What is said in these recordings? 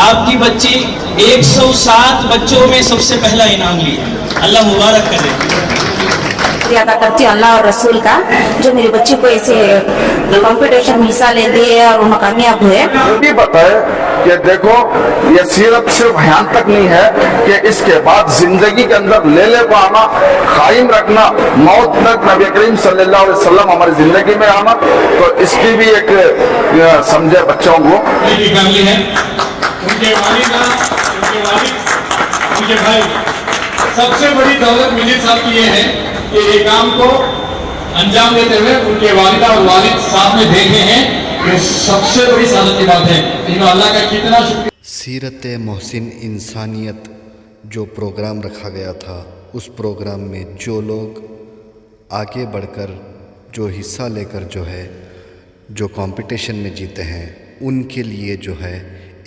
आपकी बच्ची 107 बच्चों में सबसे पहला इनाम लिया। अल्लाह मुबारक करे। शुक्रिया अदा करती हूँ अल्लाह और रसूल का, जो मेरी बच्ची को ऐसे कंपटीशन में हिस्सा ले दिए और उन्हें कामयाब हुए। ये भी बताए कि देखो ये सीरत सिर्फ यहाँ तक नहीं है कि इसके बाद जिंदगी के अंदर ले को आना, कायम रखना, मौत तक नबी करीम सल्लल्लाहु अलैहि वसल्लम हमारी जिंदगी में आना, तो इसकी भी एक समझे बच्चों को। फैमिली है, उनके वालिदा, उनके भाई, सबसे बड़ी दौलत मिली साहब की ये है कि ये काम को अंजाम देते हुए उनके वालिदा और वालिद साथ में देखे हैं, ये सबसे बड़ी सादत की बात है। इन्होंने अल्लाह का कितना शुक्रिया। सीरत मोहसिन इंसानियत जो प्रोग्राम रखा गया था, उस प्रोग्राम में जो लोग आगे बढ़कर जो हिस्सा लेकर जो है जो कंपटीशन में जीते हैं, उनके लिए जो है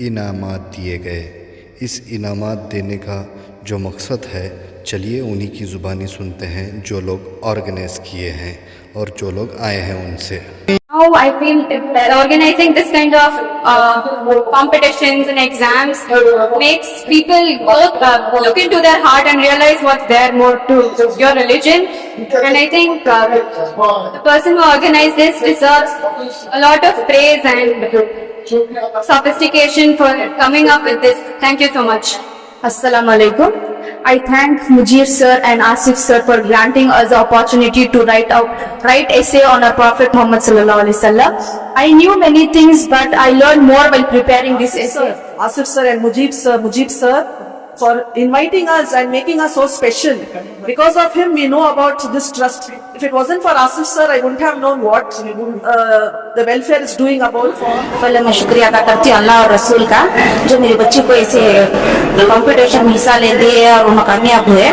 इनामात दिए गए। इस इनामात देने का जो मकसद है, चलिए उन्हीं की ज़ुबानी सुनते हैं जो लोग ऑर्गेनाइज किए हैं और जो लोग आए हैं उनसे। Now I feel that organizing this kind of competitions and exams makes people look into their heart and realize what's there more to your religion. And I think the person who organized this deserves a lot of praise and sophistication for coming up with this. Thank you so much. Assalamu alaikum. I thank Mujir sir and Asif sir for granting us the opportunity to write essay on our Prophet Muhammad sallallahu alaihi wasallam. I knew many things, but I learned more while preparing this essay. Asif sir and Mujib sir for inviting us and making us so special. Because of him we know about this trust. If it wasn't for Asif sir, I wouldn't have known what the welfare is doing about for. पहले मैं शुक्रिया अदा करती हूँ अल्लाह और रसूल का, जो मेरी बच्ची को ऐसे कंपटीशन में हिस्सा ले दिए और उन्हें कामयाब हुए।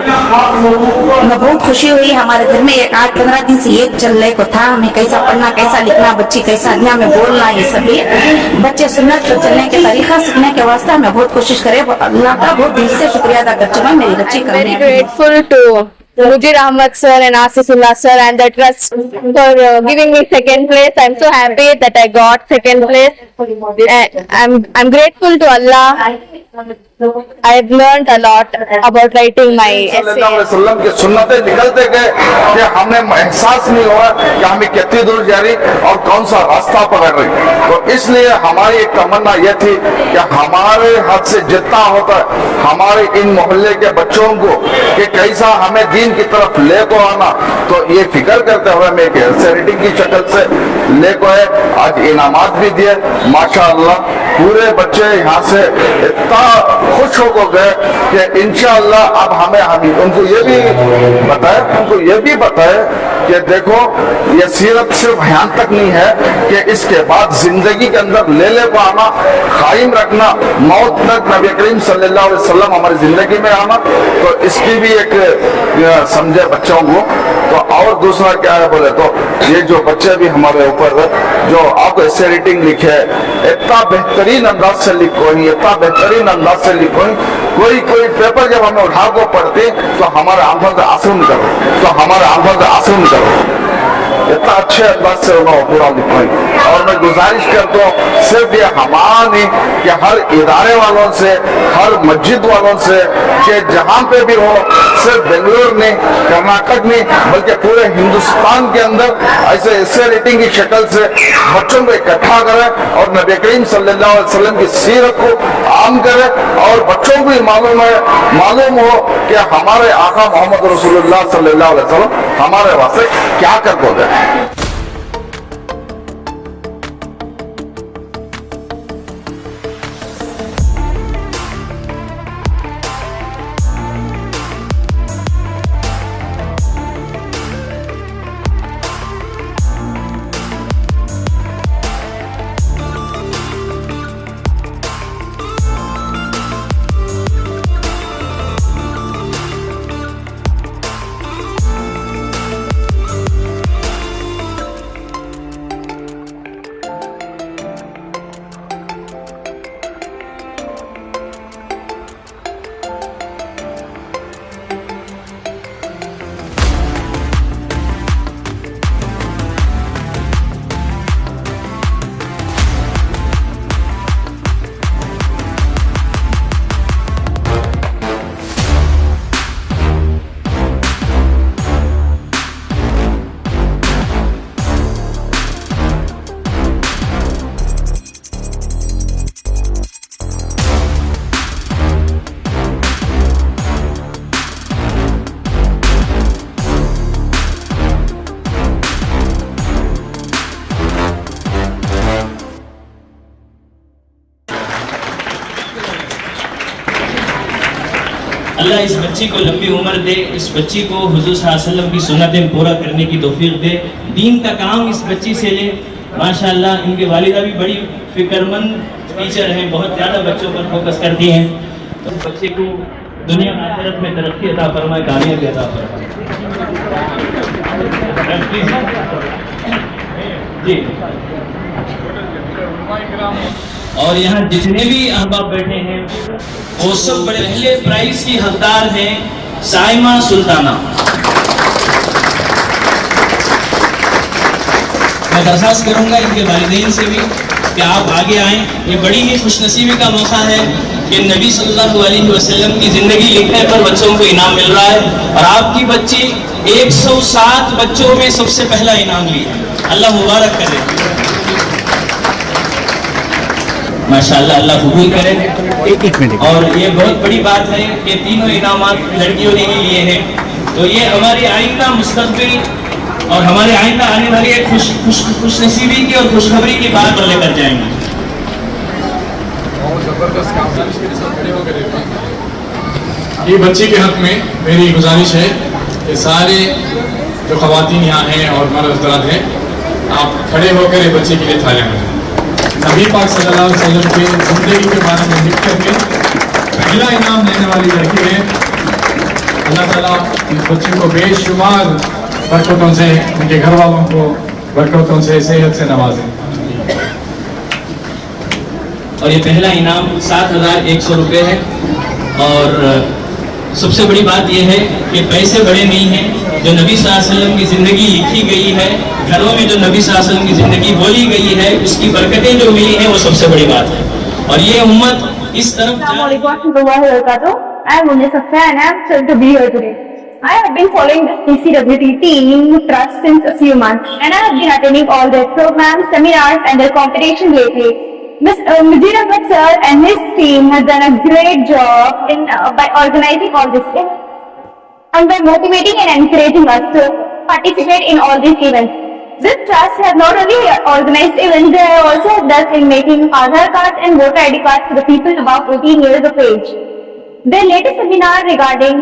मैं बहुत खुशी हुई। हमारे घर में 8-15 दिन से ये चलने को था, हमें कैसा पढ़ना, कैसा लिखना, बच्ची कैसा दुनिया में बोलना, ये सभी बच्चे सुन्नत पर चलने के तरीका सीखने के वास्ते मैं बहुत कोशिश करे। अल्लाह का बहुत दिल से शुक्रिया अदा करती हूँ मेरी बच्ची का। Very grateful to Mujir Ahmad sir and Asifullah sir and the trust for giving me second place. I'm so happy that I got second place. I'm grateful to Allah. I've learned a lot about writing my essay. वसल्लम की सुन्नतें निकलते गए कि हमें एहसास नहीं हुआ कि हमें कितनी दूर जा रही और कौन सा रास्ता पकड़ रही। तो इसलिए हमारी एक तमन्ना यह थी कि हमारे हाथ से जितना होता है हमारे इन मोहल्ले के बच्चों को कि कैसा हमें दीन की तरफ ले को आना, तो ये फिक्र करते हुए मैं एक चैरिटी की शक्ल से ले को है। आज इनामात भी दिए माशाअल्लाह। पूरे बच्चे यहाँ से इतना खुश हो गए कि इंशाअल्लाह अब हमें उनको ये भी बताए कि देखो ये सीरत सिर्फ यहाँ तक नहीं है कि इसके बाद जिंदगी के अंदर ले को आना, कायम रखना, मौत तक नबी करीम सल्लल्लाहु अलैहि वसल्लम हमारी जिंदगी में आना, तो इसकी भी एक समझे बच्चों को। तो और दूसरा क्या है बोले तो ये जो बच्चे भी हमारे ऊपर जो आपको ऐसे रेटिंग लिखे इतना बेहतरीन अंदाज से लिखो, इतना बेहतरीन अंदाज से लिखो। कोई पेपर जब हमें उठा को पढ़ते तो हमारे आंखों से आंसू निकलो, इतना अच्छे अंदाज से उन्होंने पूरा लिखवाई। और मैं गुजारिश करता हूँ सिर्फ ये हमारा नहीं कि हर इदारे वालों से, हर मस्जिद वालों से कि जहाँ पे भी हो, सिर्फ बेंगलुरु नहीं, कर्नाटक नहीं, बल्कि पूरे हिंदुस्तान के अंदर ऐसे रेटिंग की शक्ल से बच्चों को इकट्ठा करें और नबी करीम सल्लल्लाहु अलैहि वसल्लम की सीरत को आम करें और बच्चों को भी मालूम हो कि हमारे आका मोहम्मद रसूलुल्लाह सल्लल्लाहु अलैहि वसल्लम हमारे वास्ते क्या कर गए। اللہ اس بچی کو لمبی عمر دے، اس بچی کو حضور صلی اللہ علیہ وسلم کی سنتیں پورا کرنے کی توفیق دے، دین کا کام اس بچی سے لے. ماشاءاللہ ان کے والدہ بھی بڑی فکر مند ٹیچر ہیں، بہت زیادہ بچوں پر فوکس کرتی ہیں. تو اس بچے کو دنیا و آخرت میں ترقی عطا فرمائے، کامیابی عطا فرمائے. جی. اور یہاں جتنے بھی احباب بیٹھے ہیں وہ سب بڑے پہلے پرائز کی حقدار ہیں سائمہ سلطانہ. میں درخواست کروں گا ان کے والدین سے بھی کہ آپ آگے آئیں. یہ بڑی ہی خوش نصیبی کا موقع ہے کہ نبی صلی اللہ علیہ وسلم کی زندگی لکھنے پر بچوں کو انعام مل رہا ہے، اور آپ کی بچی 107 بچوں میں سب سے پہلا انعام لیا. اللہ مبارک کرے. ماشاءاللہ اللہ قبول کرے. اور یہ بہت بڑی بات ہے کہ تینوں انعامات لڑکیوں نے ہی لیے ہیں. تو یہ ہماری آئندہ مستقبل اور ہمارے آئندہ آنے والی ایک خوش نصیبی کی اور خوشخبری کی بات لے کر جائیں گے. یہ بچی کے حق میں میری گزارش ہے کہ سارے جو خواتین یہاں ہیں اور مرد حضرات ہیں، آپ کھڑے ہو کر یہ بچی کے لیے تھالیا کریں. نبی پاک صلی اللہ علیہ وسلم کے زندگی کے بارے میں لکھ کر کے پہلا انعام لینے والی لڑکی ہے. اللہ تعالیٰ اس بچی کو بے شمار برکتوں سے، ان کے گھر والوں کو برکتوں سے، صحت سے نوازے. اور یہ پہلا انعام 7,100 روپے ہے. اور سب سے بڑی بات یہ ہے کہ پیسے بڑے نہیں ہیں. جو نبی صلی اللہ علیہ وسلم کی زندگی لکھی گئی ہے، گھروں میں جو نبی صلی اللہ علیہ وسلم کی زندگی بولی گئی ہے، اس کی برکتیں جو ملی ہیں وہ سب سے بڑی بات ہے. اور یہ امت اس طرف Assalamu alaikum warahmatullahi wabarakatuh. I am Munya Safia and I am thrilled to be here today. I have been following this PCWT team trust since a few months and I have been attending all their programs, seminars and their competition lately. Mujir Ahmed sir and his team has done a great job by organizing all this and by motivating and encouraging us to participate in all these events. This trust has not only organized events, they have also helped us in making Aadhaar cards and voter ID cards for the people above 18 years of age. Their latest seminar regarding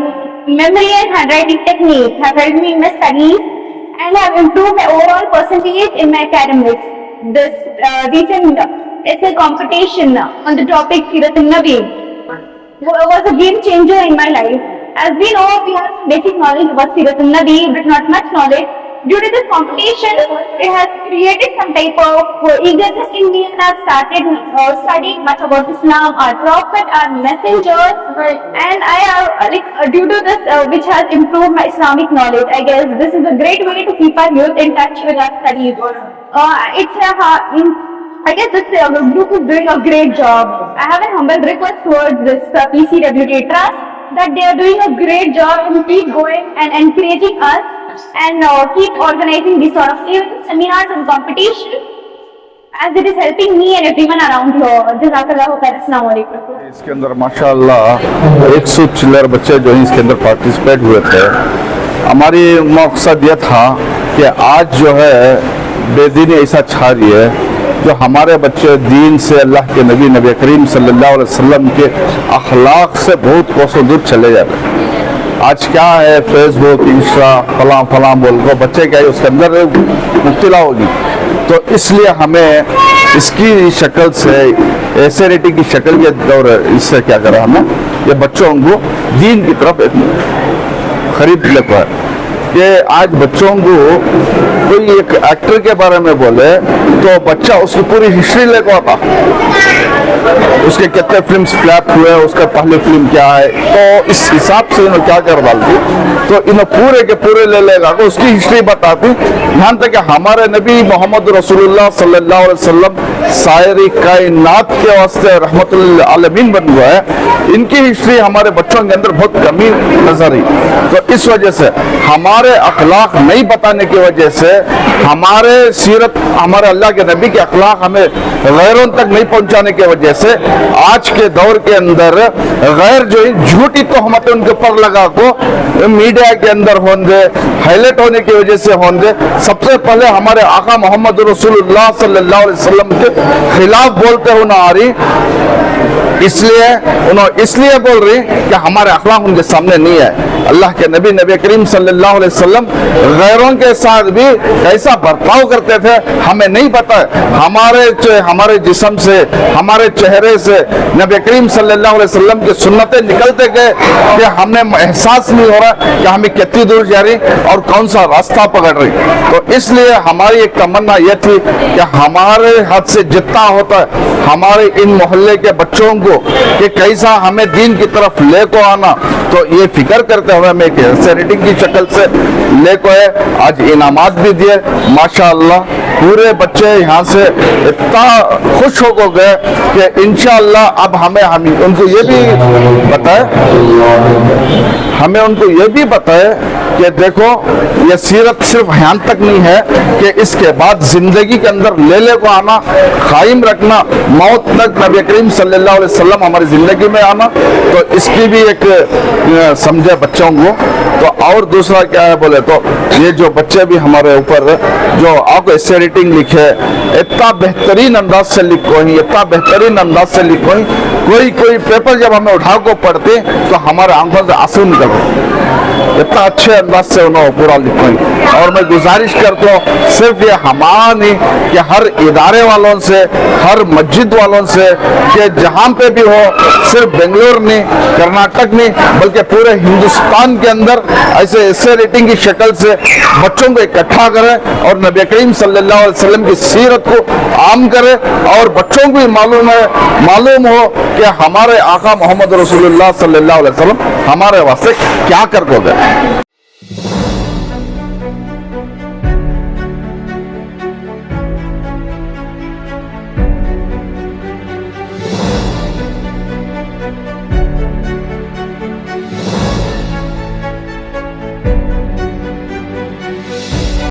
memory and handwriting techniques have helped me in my studies and have improved my overall percentage in my academics. This recent essay competition on the topic Sirat al-Nabi was a game changer in my life. As we know, we have basic knowledge about Sirat al-Nabi but not much knowledge. Due to this competition, it has created some type of eagerness in me and I have started studying much about Islam, our Prophet, our Messenger, and I have, due to this, which has improved my Islamic knowledge. I guess this is a great way to keep our youth in touch with our studies. I guess this group is doing a great job. I have a humble request towards this PCWT Trust that they are doing a great job and keep going and encouraging us and keep organizing these sort of events, seminars and competition as it is helping me and everyone around here. Jazakallahu khair. Assalamu alaikum. इसके अंदर माशाअल्लाह 100 चिल्लर बच्चे जो हैं इसके अंदर participate हुए थे. हमारी मकसद ये था कि आज जो है बेदीनी ऐसा छा रही है जो हमारे बच्चे दीन से, अल्लाह के नबी करीम सल्लल्लाहु अलैहि वसल्लम के अखलाक से बहुत कोसों दूर चले जा रहे हैं. आज क्या है, फेसबुक, इंस्टा, फलां बोल को बच्चे क्या है उसके अंदर मुब्तला होगी. तो इसलिए हमें इसकी शक्ल से, एसएरिटी की शक्ल के दौर, इससे क्या करा हमें ये बच्चों को दीन की तरफ खरीद लेता है कि आज बच्चों को कोई एक एक्टर के बारे में बोले तो बच्चा उसकी पूरी हिस्ट्री लेकर आता, उसके कितने फिल्म्स फ्लैप हुए, उसका पहली फिल्म क्या है, तो इस हिसाब से इन्होंने क्या कर डालती, तो इन्हें पूरे के पूरे ले लेगा तो उसकी हिस्ट्री बताती. यहाँ तक कि हमारे नबी मोहम्मद रसूलुल्लाह सल्लल्लाहु अलैहि वसल्लम सारी कायनात के वास्ते रहमतुल आलमीन बन हुआ है, इनकी हिस्ट्री हमारे बच्चों के अंदर बहुत कमी नजर आई. तो इस वजह से हमारे अखलाक नहीं बताने की वजह से, हमारे सीरत, हमारे अल्लाह के नबी के अखलाक हमें गैरों तक नहीं पहुंचाने की वजह से आज के दौर के अंदर गैर जो झूठी तोहमतें उनके ऊपर लगा को मीडिया के अंदर होंगे, हाईलाइट होने की वजह से होंगे. सबसे पहले हमारे आका मोहम्मद रसूलुल्लाह सल्लल्लाहु अलैहि वसल्लम के खिलाफ बोलते हुए ना आ रही, इसलिए उन्होंने इसलिए बोल रही कि हमारे अखलाक उनके सामने नहीं है। अल्लाह के नबी करीम सल्लल्लाहु अलैहि वसल्लम गैरों के साथ भी कैसा बर्ताव करते थे हमें नहीं पता है। हमारे जिस्म से, हमारे चेहरे से नबी करीम सल्लल्लाहु अलैहि वसल्लम की सुन्नतें निकलते गए कि हमें एहसास नहीं हो रहा कि हमें कितनी दूर जा रही और कौन सा रास्ता पकड़ रही। तो इसलिए हमारी एक तमन्ना यह थी कि हमारे हाथ से जितना होता है हमारे इन मोहल्ले के बच्चों को कि कैसा हमें दीन की तरफ ले को आना, तो ये फिक्र करते हुए हमें एक रेटिंग की शक्ल से ले को है। आज इनामात भी दिए माशाअल्लाह, पूरे बच्चे यहाँ से इतना खुश हो गए कि इंशाअल्लाह अब हमें उनको ये भी बताए कि देखो ये सीरत सिर्फ यहाँ तक नहीं है कि इसके बाद जिंदगी के अंदर ले को आना, कायम रखना, मौत तक नबी करीम सल्लल्लाहु अलैहि वसल्लम हमारी जिंदगी में आना, तो इसकी भी एक समझे बच्चों को। तो और दूसरा क्या है बोले तो ये जो बच्चे भी हमारे ऊपर जो आपको ऐसे रेटिंग लिखे इतना बेहतरीन अंदाज से लिखो ही, इतना बेहतरीन अंदाज से लिखो ही, कोई पेपर जब हमें उठा को पढ़ते तो हमारे आंखों से आंसू निकलते, इतना अच्छे अंदाज से उन्होंने पूरा लिखा। और मैं गुजारिश करता हूँ सिर्फ ये हमारा नहीं कि हर इदारे वालों से, हर मस्जिद वालों से कि जहाँ पे भी हो, सिर्फ बेंगलोर नहीं, कर्नाटक नहीं, बल्कि पूरे हिंदुस्तान के अंदर ऐसे रेटिंग की शक्ल से बच्चों को इकट्ठा करें और नबी करीम सल्लल्लाहु अलैहि वसल्लम की सीरत को आम करें और बच्चों को भी मालूम हो कि हमारे आका मोहम्मद रसूलुल्लाह सल्लल्लाहु अलैहि वसल्लम हमारे वास्ते क्या कर गए।